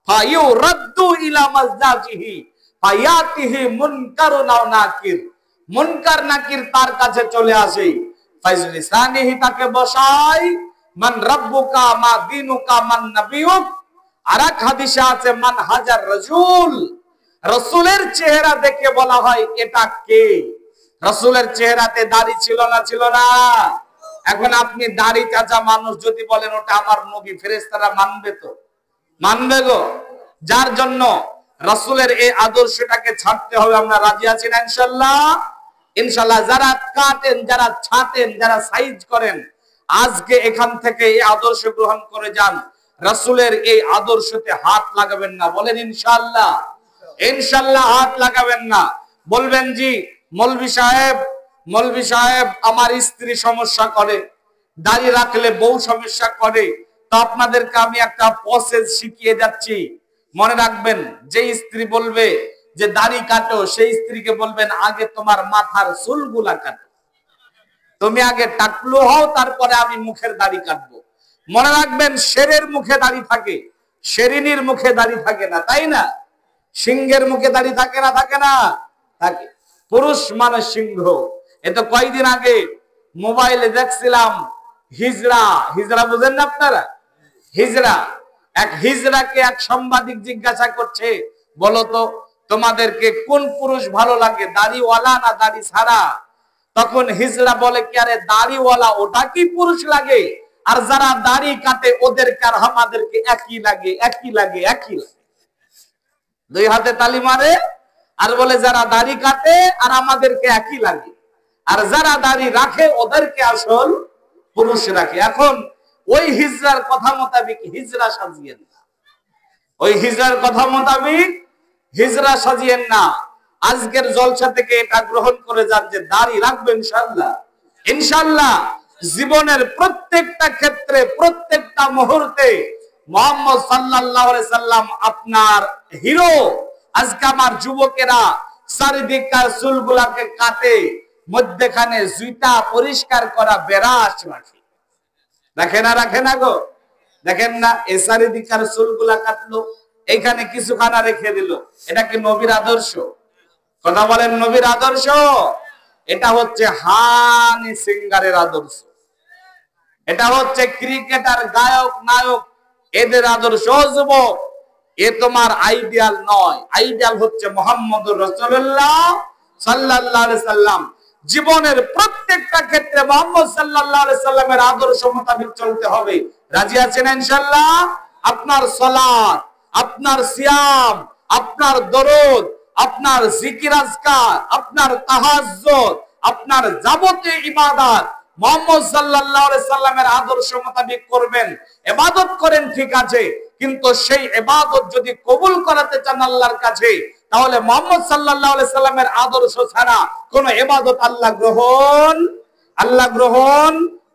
ফায়ুরাদ্দু ইলা মাযদাজিহি ফায়াতিহি মুনকারুন আও নাকির, মুনকার নাকির তার কাছে চলে আসে, ফাইজলিসানিহি তাকে বসায়, মান রাব্বুকা মা দীনুকা মান নাবিয়ুক। আরেক হাদিসে আছে মান হাজার রাসূল, রাসূলের চেহারা দেখে বলা হয় এটা কে? রাসূলের চেহারাতে দাড়ি ছিল না? ছিল না? এখন আপনি দাড়ি চাচা মানুষ যদি বলেন ওটা আমার নবী, ফেরেশতারা মানবে তো? মানবে গো? যার জন্য রাসূলের এই আদর্শটাকে ছাড়তে হবে। আমরা রাজি আছি না ইনশাআল্লাহ? ইনশাআল্লাহ। যারা কাটেন, যারা ছাটেন, যারা সাইজ করেন, আজকে এখান থেকে এই আদর্শ গ্রহণ করে যান। রাসূলের এই আদর্শতে হাত লাগাবেন না। বলেন ইনশাআল্লাহ। ইনশাআল্লাহ হাত লাগাবেন না। বলবেন জি মৌলভী সাহেব আমার স্ত্রী সমস্যা করে, দাড়ি রাখলে বউ সমস্যা করে। তো আপনাদেরকে আমি একটা প্রসেস শিখিয়ে যাচ্ছি। মনে রাখবেন, যে স্ত্রী বলবে যে দাড়ি কাটো, সেই স্ত্রীকে বলবেন আগে তোমার মাথার চুলগুলা কাটো। তুমি আগে টাকলু হও, তারপরে আমি মুখের দাড়ি কাটবো। মনে রাখবেন, শেরের মুখে দাড়ি থাকে, শেরিনীর মুখে দাড়ি থাকে না, তাই না? সিংহের মুখে দাড়ি থাকে না? থাকে না? থাকে। পুরুষ মানে সিংহ। এ তো কয়েকদিন আগে মোবাইলে দেখছিলাম হিজড়া, হিজড়া বুঝেন না আপনারা? হিজড়া, এক হিজড়াকে এক সাংবাদিক জিজ্ঞাসা করছে, বলো তো তোমাদেরকে কোন পুরুষ ভালো লাগে, দাড়িওয়ালা না দাড়ি ছাড়া? তখন হিজড়া বলে কি আরে দাড়িওয়ালা ওটা কি পুরুষ লাগে, আর যারা দাড়ি কাটে ওদেরকে আর আমাদেরকে একই লাগে, একই লাগে, একই লাগে। দুই হাতে তালি মারে আর বলে যারা দাড়ি কাটে আর আমাদেরকে একই লাগে, আর যারা দাড়ি রাখে ওদেরকে আসল পুরুষ রাখে। এখন ওই হিজড়ার কথা মোতাবেক হিজড়া সাজিয়েন না, ওই হিজড়ার কথা মোতাবেক হিজড়া সাজিয়েন না। আজকের জলসা থেকে এটা গ্রহণ করে যান যে দাড়ি রাখবেন ইনশাআল্লাহ। ইনশাআল্লাহ জীবনের প্রত্যেকটা ক্ষেত্রে, প্রত্যেকটা মুহূর্তে মুহাম্মদ সাল্লাল্লাহু আলাইহি সাল্লাম আপনার হিরো। আজকে আমার যুবকেরা চারিদিককার চুলগুলাকে কাটে, মধ্যখানে জুতা পরিষ্কার করা বেরাস রাখে। রাখে না? রাখে না গো? দেখেন না, এই চারিদিককার চুলগুলা কাটলো, এখানে কিছুখানা রেখে দিল। এটা কি নবীর আদর্শ? কথা বলেন, নবীর আদর্শ? এটা হচ্ছে হানি সিঙ্গারের আদর্শ, এটা হচ্ছে ক্রিকেটার, গায়ক, নায়ক, এদের আদর্শ। যুবক, এ তোমার আইডিয়াল নয়। আইডিয়াল হচ্ছে মুহাম্মদুর রাসূলুল্লাহ সাল্লাল্লাহু আলাইহি সাল্লাম। জীবনের প্রত্যেকটা ক্ষেত্রে মুহাম্মদ সাল্লাল্লাহু আলাইহি সাল্লামের আদর্শ মোতাবেক চলতে হবে। রাজি আছেন ইনশাআল্লাহ? আপনার সালাত, আপনার সিয়াম, আপনার দরুদ, আপনার জিকির আজকার, আপনার তাহাজ্জুদ, আপনার যাবতীয় ইবাদত মুহাম্মদ সাল্লাল্লাহু আলাইহি সাল্লামের আদর্শ মোতাবেক করবেন, ইবাদত করেন ঠিক আছে, কিন্তু সেই ইবাদত যদি কবুল করাতে চান আল্লাহর কাছে, তাহলে মুহাম্মদ সাল্লাল্লাহু আলাইহি সাল্লামের আদর্শ ছাড়া কোন ইবাদত আল্লাহ গ্রহণ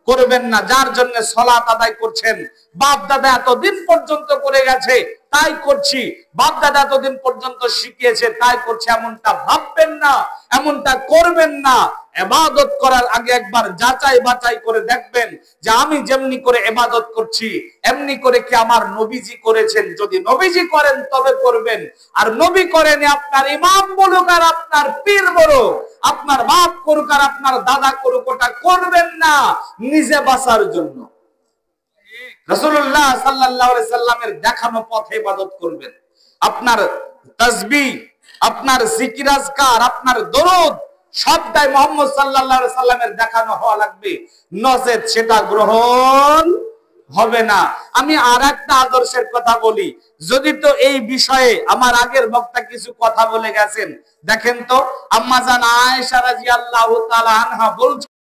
করবেন না। যার জন্য সালাত আদায় করছেন, বাপ দাদা এতদিন পর্যন্ত করে গেছে তাই করছি, বাপ দাদা এতদিন পর্যন্ত শিখিয়েছে তাই করছে, এমনটা ভাববেন না, এমনটা করবেন না। ইবাদত করার আগে একবার যাচাই বাছাই করে দেখবেন যে আমি যেমনি করে ইবাদত করছি এমনি করে কি আমার নবীজি করেছেন। যদি নবীজি করেন তবে করবেন, আর নবী করেনি আপনার ইমাম বলুক আর আপনার পীর বলুক, আপনার বাপ করুক আর আপনার দাদা করুক, ওটা করবেন না নিজে বাঁচার জন্য। রাসূলুল্লাহ সাল্লাল্লাহু আলাইহি সাল্লামের দেখানো পথে ইবাদত করবেন। আপনার তাসবিহ, আপনার জিকির আজকার, আপনার দরুদ সবটাই মুহাম্মদ সাল্লাল্লাহু আলাইহি সাল্লামের দেখানো হওয়া লাগবে, নচেত সেটা গ্রহণ হবে না। আমি আরেকটা আদর্শের কথা বলি, যদি তো এই বিষয়ে আমার আগের বক্তা কিছু কথা বলে গেছেন, দেখেন তো আম্মা জান আয়েশা রাদিয়াল্লাহু তাআলা আনহা বলছেন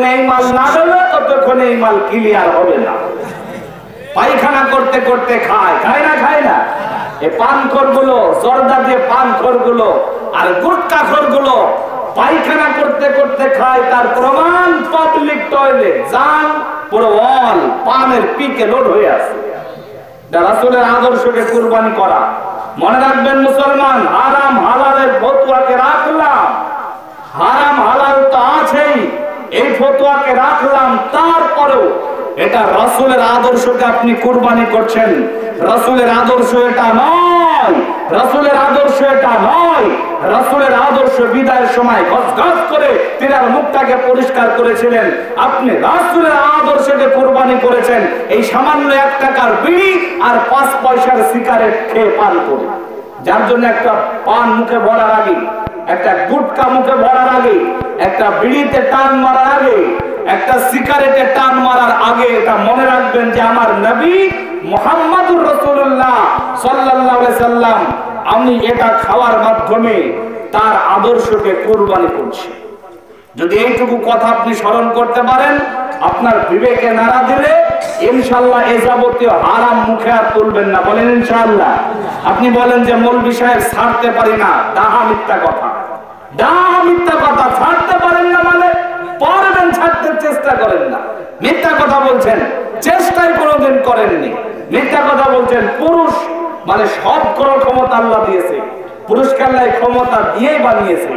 এই মাল না দেবে ততক্ষণ এই মাল ক্লিয়ার হবে না। পায়খানা করতে করতে খায় না খায় না? এই পানখোর গুলো, জর্দা দিয়ে পানখোর গুলো আর গুটখাখোর গুলো পায়খানা করতে করতে খায়। তার প্রমাণ পাবলিক টয়লেট যান পুরো ওয়াল পানের পিকে লোড হয়ে আছে। রাসূলের আদর্শকে কুরবানি করা। মনে রাখবেন মুসলমান, হারাম হালালের ফতোয়াকে রাখলাম, হারাম হালাল তো আছেই, এই ফতোয়াকে রাখলাম, তারপরেও এটা রাসূলের আদর্শকে আপনি কুরবানি করছেন। রাসূলের আদর্শ এটা নয়, রাসূলের আদর্শ এটা নয়। রাসূলের আদর্শ বিদায়ের সময় গজগজ করে তিনার মুখটাকে পরিষ্কার করেছিলেন। আপনি রাসূলের আদর্শকে কুরবানি করেছেন এই সামান্য 1 টাকার বিড়ি আর 5 পয়সার সিগারেট খেয়ে পান করে। যার জন্য একটা পান মুখে ভরার আগে, একটা গুটকা মুখে ভরার আগে, একটা বিড়িতে টান মারার আগে, একটা সিগারেটে টান মারার আগে এটা মনে রাখবেন যে আমার নবী মুহাম্মদুর রাসূলুল্লাহ সাল্লাল্লাহু আলাইহি সাল্লাম, আমি এটা খাওয়ার মাধ্যমে তার আদর্শকে কুরবানি করছি। যদি এইটুকু কথা আপনি স্মরণ করতে পারেন, আপনার বিবেকে নাড়া দিলে ইনশাআল্লাহ এ যাবতীয় হারাম মুখে আর তুলবেন না। বলেন ইনশাআল্লাহ। আপনি বলেন যে মৌলভী সাহেব ছাড়তে পারি না, ডাহা মিথ্যা কথা, ডাহা মিথ্যা কথা। ছাড়তে পারেন না মানে পারবেন, ছাড়তে চেষ্টা করেন না। মিথ্যা কথা বলছেন, চেষ্টাই কোনোদিন করেননি। মিথ্যা কথা বলছেন। পুরুষ মানে সব করার ক্ষমতা আল্লাহ দিয়েছে, পুরুষকে আল্লাহ ক্ষমতা দিয়েই বানিয়েছে।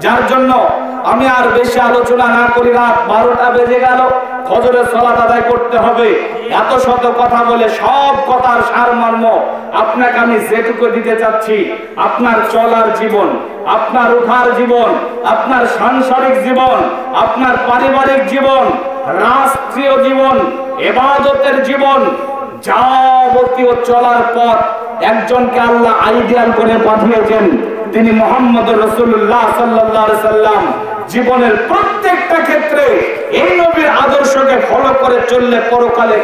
যার জন্য আমি আর বেশি আলোচনা না করি, রাত 12টা বেজে গেল, ফজরের সালাত আদায় করতে হবে। এত শত কথা বলে সব কথার সারমর্ম আপনাকে আমি যেটুকু দিতে চাচ্ছি, আপনার চলার জীবন, আপনার উঠার জীবন, আপনার সাংসারিক জীবন, আপনার পারিবারিক জীবন, রাষ্ট্রীয় জীবন, ইবাদতের জীবন, যাবতীয় চলার পথ একজনকে আল্লাহ আইডিয়াল করে পাঠিয়েছেন, তিনি মুহাম্মদুর রাসূলুল্লাহ সাল্লাল্লাহু আলাইহি সাল্লাম। জীবনের প্রত্যেকটা ক্ষেত্রে এই নবীর আদর্শকে ফলো করে চললে পরকালে